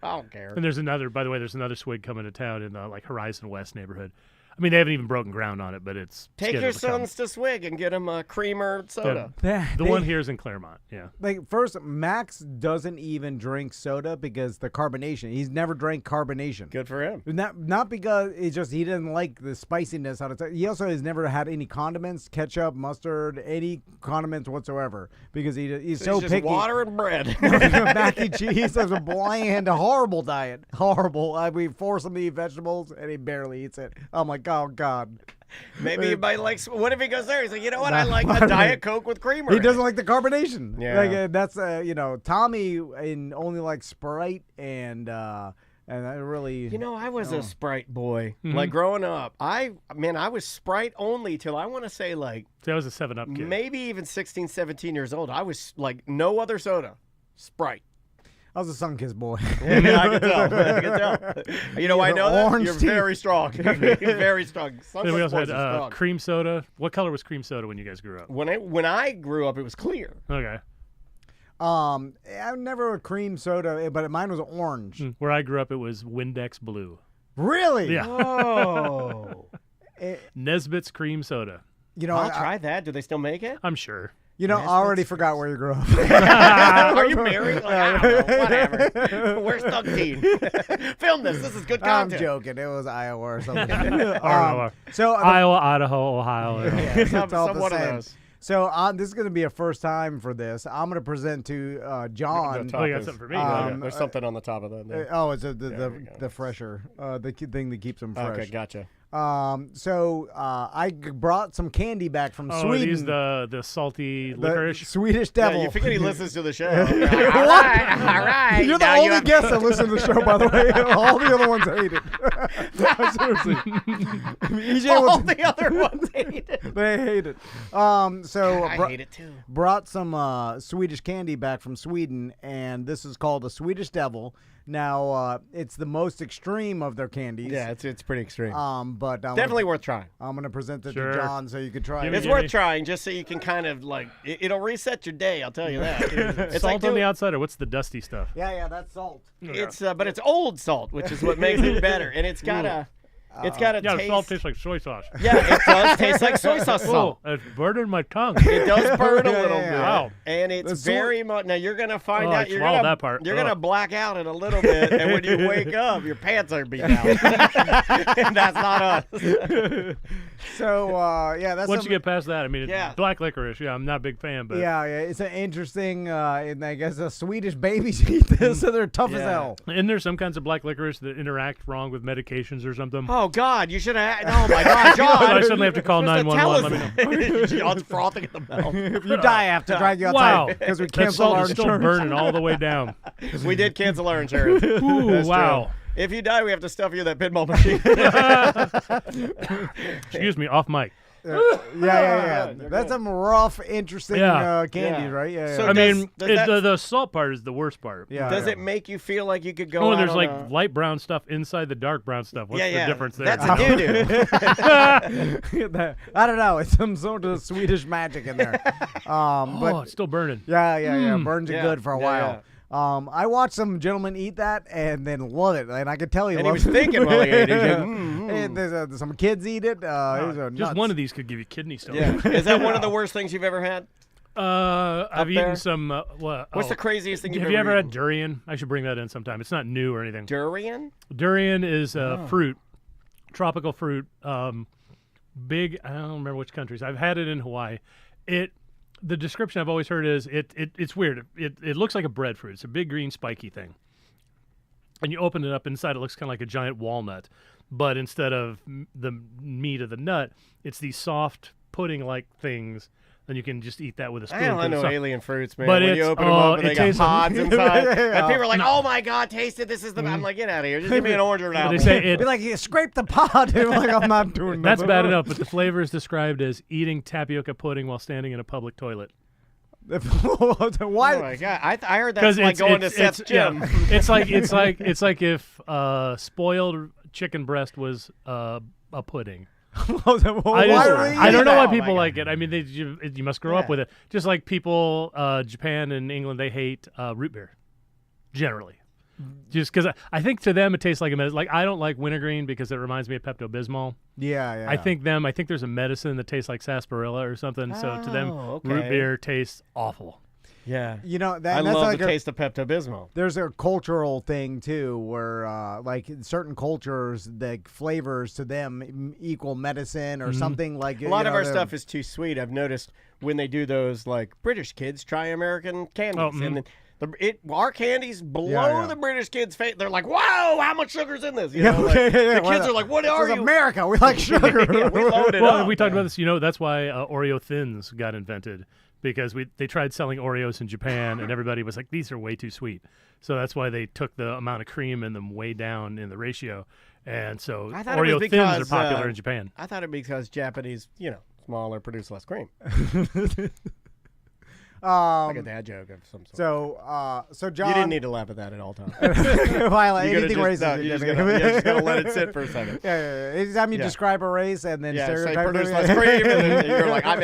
I don't care. And there's another. By the way, there's another Swig coming to town in the like Horizon West neighborhood. I mean, they haven't even broken ground on it, but it's Take your scheduled to come. sons to Swig and get them a creamer soda. The one here is in Claremont. Yeah. Like first, Max doesn't even drink soda because the carbonation. He's never drank carbonation. Good for him. Not because it's just he doesn't like the spiciness on it. He also has never had any condiments, ketchup, mustard, any condiments whatsoever because he's so just picky. water and bread. Mac and cheese is a bland, horrible diet. Horrible. We force him to eat vegetables and he barely eats it. I'm like, oh God. Maybe he might like. What if he goes there? He's like, you know what? I like a Diet Coke with creamer. He doesn't like the carbonation. Yeah. Like that's Tommy only likes Sprite and I really. You know, I was a Sprite boy. Like growing up, I was Sprite only till I want to say like. See, I was a 7-Up kid. Maybe even 16, 17 years old. I was like no other soda, Sprite. I was a Sunkist boy. Yeah, I can tell. I can tell. You know why I know that? Orange You're tea. very strong. You're very strong. Then we also Sunkist boys are had strong. cream soda. What color was cream soda when you guys grew up? When I grew up, it was clear. Okay. I never a cream soda, but mine was orange. Where I grew up, it was Windex Blue. Really? Yeah. Oh. Nesbitt's cream soda. You know, I'll try that. Do they still make it? I'm sure. I already forgot where you grew up. Are you married? Like, I don't know. Whatever. Where's Doug Dean? Film this. This is good I'm content. joking. It was Iowa or something. So Iowa, Idaho, Ohio. It's all Some the one of same. those. So this is going to be a first time for this. I'm going to present to John. Oh, you got something for me? There's something on the top of that. It's the fresher, the thing that keeps them fresh. Okay, gotcha. So I brought some candy back from Sweden. These the salty The licorice. Swedish Devil. Yeah, you forget he listens to the show. All right. You're the Now only guest that listens to the show, by the way. All the other ones hate it. No, seriously. EJ All was, the other ones hate it. they hate it. So I hate it too. brought some Swedish candy back from Sweden, and this is called the Swedish Devil. Now, it's the most extreme of their candies. Yeah, it's pretty extreme. But Definitely worth trying. I'm going to present it Sure. to John so you can try Give it. It's worth trying just so you can kind of like it'll reset your day. I'll tell you that. It's Salt like on the outside, or what's the dusty stuff? Yeah, that's salt. It's but it's old salt, which is what makes it better, and it's got a Yeah, taste. salt tastes like soy sauce. Yeah, it does taste like soy sauce salt. Oh, it's burning my tongue. It does burn a Yeah, little yeah, bit. Wow. And it's The salt- very much. Now you're gonna find Oh, I out. You're swallowed gonna that part. You're Ugh. gonna black out in a little bit, and when you wake up, your pants are beat out. And that's not us. So, that's Once you some- get past that, I mean, it's Yeah. black licorice. Yeah, I'm not a big fan, but Yeah, it's an interesting, and I guess Swedish babies eat this, so they're tough as Yeah. hell. and there's some kinds of black licorice that interact wrong with medications or something. Oh God, you should have. Oh my God, John. So I suddenly have to call Just to 911. Let me know. John's frothing at the mouth. If you die, I have to drag you Wow, outside because we that cancel salt our is still insurance. burning all the way down. We did cancel our insurance. Ooh, That's wow. true. If you die, we have to stuff you in that pinball machine. Excuse me, off mic. Yeah. That's some rough, interesting Yeah. candies, Yeah. right? Yeah. So I mean, does that- the salt part is the worst part. yeah. Does it make you feel like you could go Oh, out and there's on like a... light brown stuff inside the dark brown stuff. What's the difference there? That's a doo-doo. I don't know. It's some sort of Swedish magic in there. Oh, But it's still burning. yeah. Burns it Yeah, good for a yeah, while. I watched some gentleman eat that and then love it, and I could tell he And he loves was it. thinking while he ate it. He's like, And there's some kids eat it. Just one of these could give you kidney stones. Yeah. Is that one of the worst things you've ever had? I've there? eaten some. What's the craziest thing you've Have you ever eaten? had durian? I should bring that in sometime. It's not new or anything. Durian? Durian is fruit, tropical fruit. Big. I don't remember which countries. I've had it in Hawaii. The description I've always heard is it's weird. It looks like a breadfruit. It's a big green spiky thing. And you open it up inside, it looks kind of like a giant walnut. But instead of the meat of the nut, it's these soft pudding-like things. And you can just eat that with a spoon. I don't 'cause know it's alien fruits, man. But when it's- you open them up and it they got tastes- pods inside. Yeah. And people are like, oh my God, taste it. This is the... I'm like, get out of here. Just give me an orange or an They apple. say it, Be like, you scrape the pod. I'm like, I'm not doing that. that's bad enough, but the flavor is described as eating tapioca pudding while standing in a public toilet. Why? Oh my God. I heard Because that's like going to Seth's gym. yeah. it's like if spoiled chicken breast was a pudding. Why I don't know why Oh, my people God. like it. I mean, you must grow up Yeah. with it. Just like people, Japan and England, they hate root beer, generally. Just because I think to them it tastes like a medicine. Like I don't like wintergreen because it reminds me of Pepto-Bismol. Yeah. I think there's a medicine that tastes like sarsaparilla or something. So to them, root beer tastes awful. Yeah. You know, I that's love like the taste of Pepto-Bismol. There's a cultural thing too, where like certain cultures, the flavors to them equal medicine or something like. A lot of our stuff is too sweet. I've noticed when they do those, like British kids try American candies, and then our candies blow the British kids' face. They're like, "Wow, how much sugar's in this?" You know, like, the kids are like, "What are you?" America, we like sugar. We load it up. We talked about this. You know, that's why Oreo Thins got invented. Because they tried selling Oreos in Japan, and everybody was like, these are way too sweet. So that's why they took the amount of cream in them way down in the ratio. And so Oreo Thins are popular in Japan. I thought it because Japanese, smaller, produce less cream. Like a dad joke of some sort. So John, you didn't need to laugh at that at all times. Anything racist. You just gotta let it sit for a second. Yeah. Anytime you describe a race and then stereotype, say produce less cream, and then you're like, I'm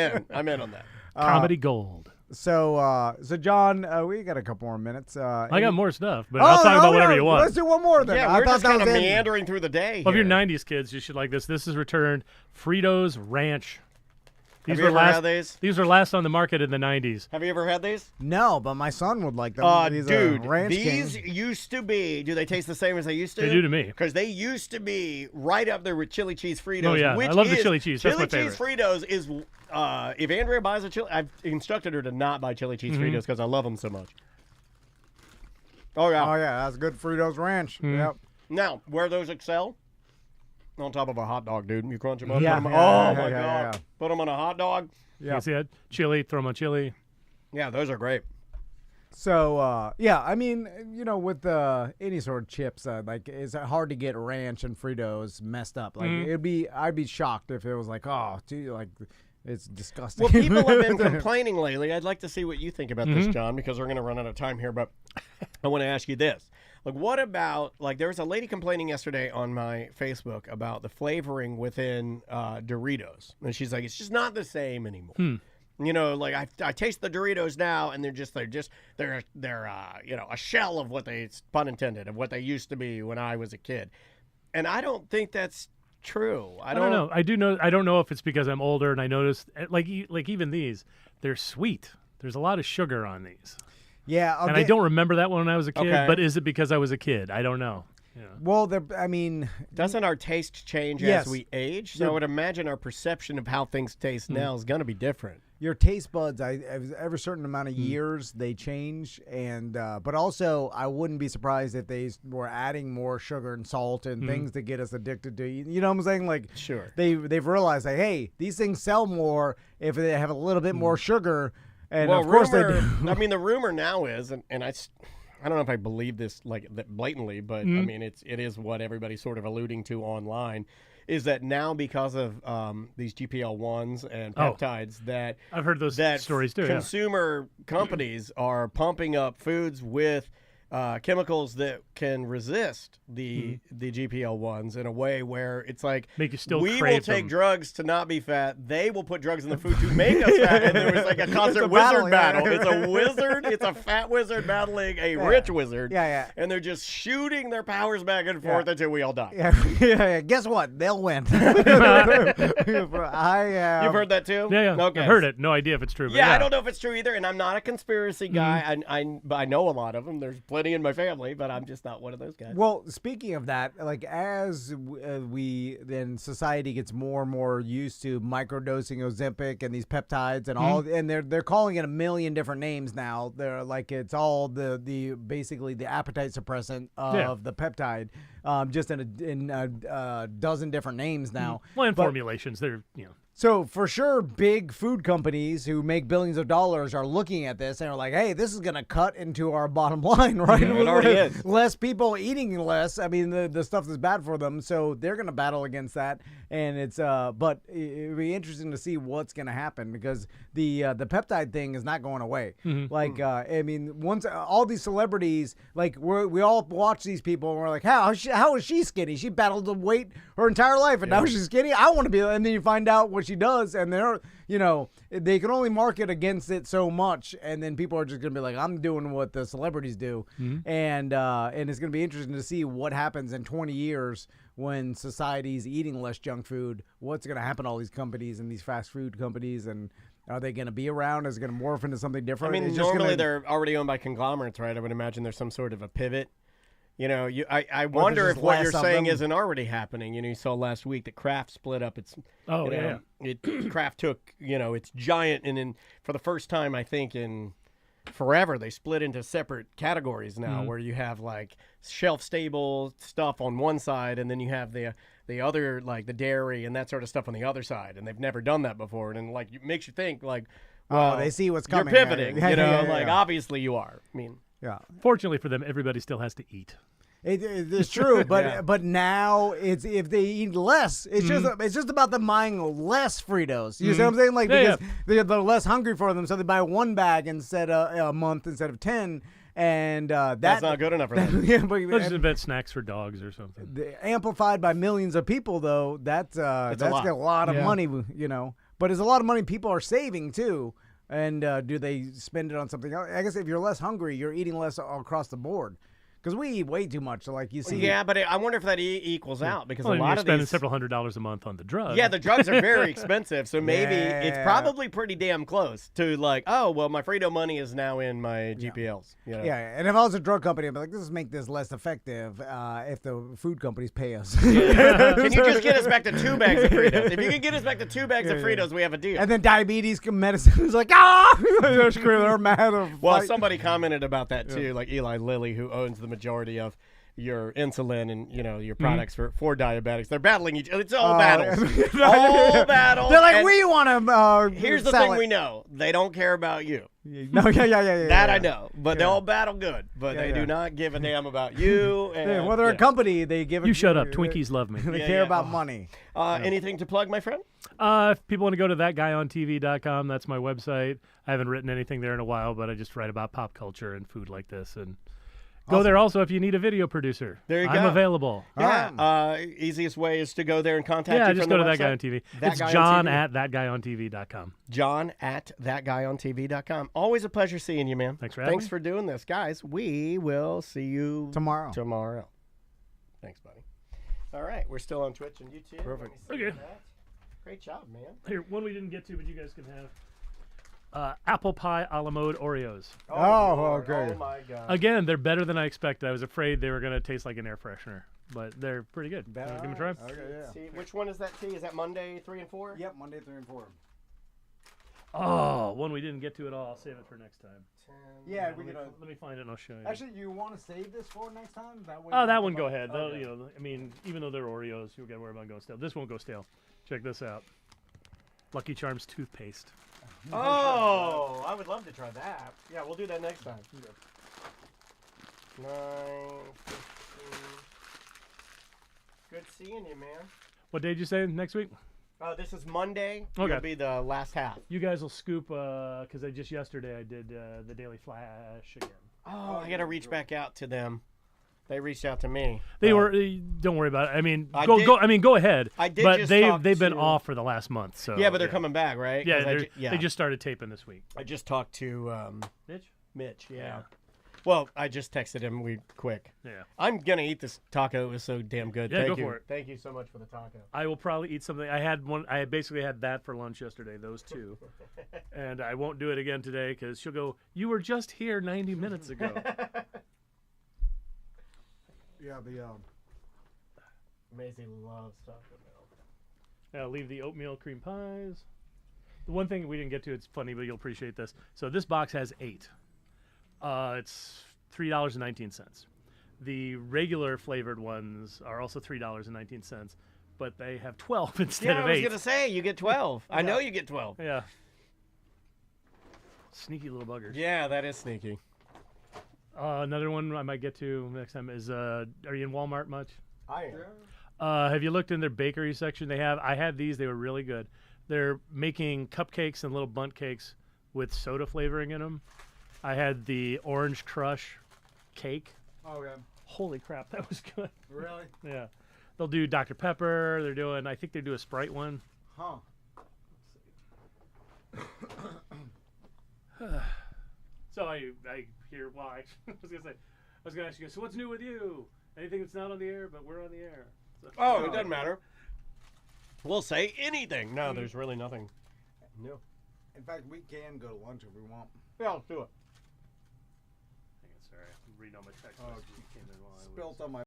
in on that. Comedy gold. So John, we got a couple more minutes. I got more stuff, but I'll talk about whatever you want. Let's do one more then. Yeah, we're just kind of meandering through the day. Well, if you're 90s kids, you should like this. This is returned Fritos Ranch. Have you ever had these? These were last on the market in the 90s. Have you ever had these? No, but my son would like them. Dude, Ranch these King. used to be. Do they taste the same as they used to? They do to me. Because they used to be right up there with chili cheese Fritos. Oh yeah, I love the chili cheese. That's my favorite. Chili cheese Fritos is. If Andrea buys a chili, I've instructed her to not buy chili cheese Fritos because I love them so much. Oh yeah. Oh yeah, that's good Fritos Ranch. Yep. Now, where those excel? On top of a hot dog, dude. You crunch them up. Yeah, put them, yeah, oh my yeah, god. Put them on a hot dog. Yeah. You see that? Chili, throw them on chili. Yeah, those are great. So I mean, with any sort of chips, like it's hard to get ranch and Fritos messed up. Like I'd be shocked if it was like, it's disgusting. Well, people have been complaining lately. I'd like to see what you think about this, John, because we're going to run out of time here. But I want to ask you this. Like, what about, there was a lady complaining yesterday on my Facebook about the flavoring within Doritos. And she's like, it's just not the same anymore. I taste the Doritos now, and they're a shell of what they, pun intended, of what they used to be when I was a kid. And I don't think that's true. I don't know. I don't know if it's because I'm older and I noticed, like even these, they're sweet. There's a lot of sugar on these. Yeah, and I don't remember that when I was a kid. But is it because I was a kid? I don't know. Yeah. Well, doesn't our taste change as we age? So I would imagine our perception of how things taste now is going to be different. Your taste buds, every certain amount of years, they change, and but also I wouldn't be surprised if they were adding more sugar and salt and things to get us addicted to. You know what I'm saying? Like, sure, they've realized, like, hey, these things sell more if they have a little bit more sugar. And well, of course they do. I mean, the rumor now is, and I don't know if I believe this blatantly, but I mean, it is what everybody's sort of alluding to online, is that now because of these GPL-1s and peptides that I've heard those stories too. Consumer companies are pumping up foods with chemicals that can resist the GPL-1s in a way where it's like, make you still we crave will take them. drugs to not be fat. They will put drugs in the food to make us fat. And there was like a constant wizard battle. It's a wizard. It's a fat wizard battling a rich wizard. Yeah. And they're just shooting their powers back and forth until we all die. Yeah. Guess what? They'll win. You've heard that too? Yeah. Okay. I've heard it. No idea if it's true. But I don't know if it's true either. And I'm not a conspiracy guy. But I know a lot of them. There's plenty in my family, but I'm just not one of those guys. Well, speaking of that, like as society gets more and more used to microdosing Ozempic and these peptides and all, and they're calling it a million different names now. They're like, it's all the basically the appetite suppressant of the peptide, just in a dozen different names now. Well, and formulations, they're So for sure, big food companies who make billions of dollars are looking at this and are like, "Hey, this is going to cut into our bottom line, right? It already is. Less people eating less. I mean, the stuff that's bad for them, so they're going to battle against that. And it's but it'd be interesting to see what's going to happen because the peptide thing is not going away. Like, I mean, once all these celebrities, like we all watch these people and we're like, how is she skinny? She battled the weight her entire life and now she's skinny. I want to be, and then you find out what she does, and they're, they can only market against it so much, and then people are just gonna be like, I'm doing what the celebrities do, and it's gonna be interesting to see what happens in 20 years when society's eating less junk food. What's gonna happen to all these companies and these fast food companies, and are they going to be around? Is it going to morph into something different? I mean, normally they're already owned by conglomerates, right? I would imagine there's some sort of a pivot. I wonder if what you're saying isn't already happening. You saw last week that Kraft split up its. Kraft took its giant, and for the first time I think in forever they split into separate categories now, where you have like shelf stable stuff on one side, and then you have the other, like the dairy and that sort of stuff on the other side, and they've never done that before, and like it makes you think like, well, they see what's coming. You're pivoting, obviously you are. I mean, Fortunately for them, everybody still has to eat. It's true, but now it's if they eat less, it's just about them buying less Fritos. You see what I'm saying? Like because they're less hungry for them, so they buy one bag instead of a month instead of 10. And that's not good enough for them. Let's just invent snacks for dogs or something. Amplified by millions of people, though, that's a lot of money, But it's a lot of money people are saving too. And do they spend it on something else? I guess if you're less hungry, you're eating less across the board. Because we eat way too much, like you see. Yeah, but I wonder if that equals out because a lot you're of spending these several $100s a month on the drugs. Yeah, the drugs are very expensive, so maybe it's probably pretty damn close to like, oh, well, my Frito money is now in my GPLs. Yeah, and if I was a drug company, I'd be like, this is make this less effective if the food companies pay us. Can you just get us back to 2 bags of Fritos? If you can get us back to 2 bags of Fritos, we have a deal. And then diabetes medicine is like, they're mad. Well, somebody commented about that too, like Eli Lilly, who owns the majority of your insulin and your products for diabetics. They're battling each other. It's all battles. All battles. They're like, we want to here's the thing we know. They don't care about you. No, yeah. That I know. But they all battle good. But they do not give a damn about you. And, well, they're a company. They give You shut up. Twinkies love me. They care about money. Anything to plug, my friend? If people want to go to thatguyontv.com, that's my website. I haven't written anything there in a while, but I just write about pop culture and food like this. And go there also if you need a video producer. There you go. I'm available. Yeah. Easiest way is to go there and contact you. Yeah, just go to That Guy on TV. It's John at thatguyontv.com. John at thatguyontv.com. Always a pleasure seeing you, man. Thanks for having me. Thanks for doing this. Guys, we will see you tomorrow. Thanks, buddy. All right. We're still on Twitch and YouTube. Perfect. Okay. That. Great job, man. Here, one we didn't get to, but you guys can have. Apple pie a la mode Oreos. Okay. Oh my god. Again, they're better than I expected. I was afraid they were going to taste like an air freshener, but they're pretty good. Give them a try. Okay, yeah. See, which one is that T? Is that Monday 3 and 4? Yep, Monday 3 and 4. Oh, one we didn't get to at all. I'll save it for next time. Yeah, let me find it and I'll show you. Actually, you want to save this for next time? That way. Oh, that one go ahead. Okay. I mean, even though they're Oreos, you'll get worried about going stale. This won't go stale. Check this out. Lucky Charms toothpaste. Oh, I would love to try that. Yeah, we'll do that next time. 9, 15. Good seeing you, man. What day did you say next week? This is Monday. Okay. It'll be the last half. You guys will scoop, because yesterday I did the Daily Flash again. Oh, I got to reach back out to them. They reached out to me. They were. Don't worry about it. I mean, go ahead. I did. But they've been off for the last month. So yeah, but they're coming back, right? Yeah, they just started taping this week. I just talked to Mitch. Yeah. Yeah. Well, I just texted him quick. Yeah. I'm gonna eat this taco. It was so damn good. Yeah, Thank go you. for it. Thank you so much for the taco. I will probably eat something. I basically had that for lunch yesterday. Those two, and I won't do it again today because she'll go. You were just here 90 minutes ago. Yeah, Maisie loves Taco Bell. Now leave the oatmeal cream pies. The one thing we didn't get to, it's funny, but you'll appreciate this. So this box has 8. It's $3.19. The regular flavored ones are also $3.19, but they have 12 instead of 8. Yeah, I was gonna say you get 12. I know you get 12. Yeah. Sneaky little buggers. Yeah, that is sneaky. Another one I might get to next time is, are you in Walmart much? I am. Have you looked in their bakery section? I had these. They were really good. They're making cupcakes and little bundt cakes with soda flavoring in them. I had the Orange Crush cake. Oh, yeah. Holy crap, that was good. Really? Yeah. They'll do Dr. Pepper. I think they do a Sprite one. Huh. So I hear. Well, I was gonna ask you. So what's new with you? Anything that's not on the air, but we're on the air. So, Oh, it doesn't matter. We'll say anything. No, there's really nothing new. In fact, we can go to lunch if we want. Yeah, let's do it. Hang on, sorry. I'm reading all my text Oh, messages that came in while I was... Spilt on my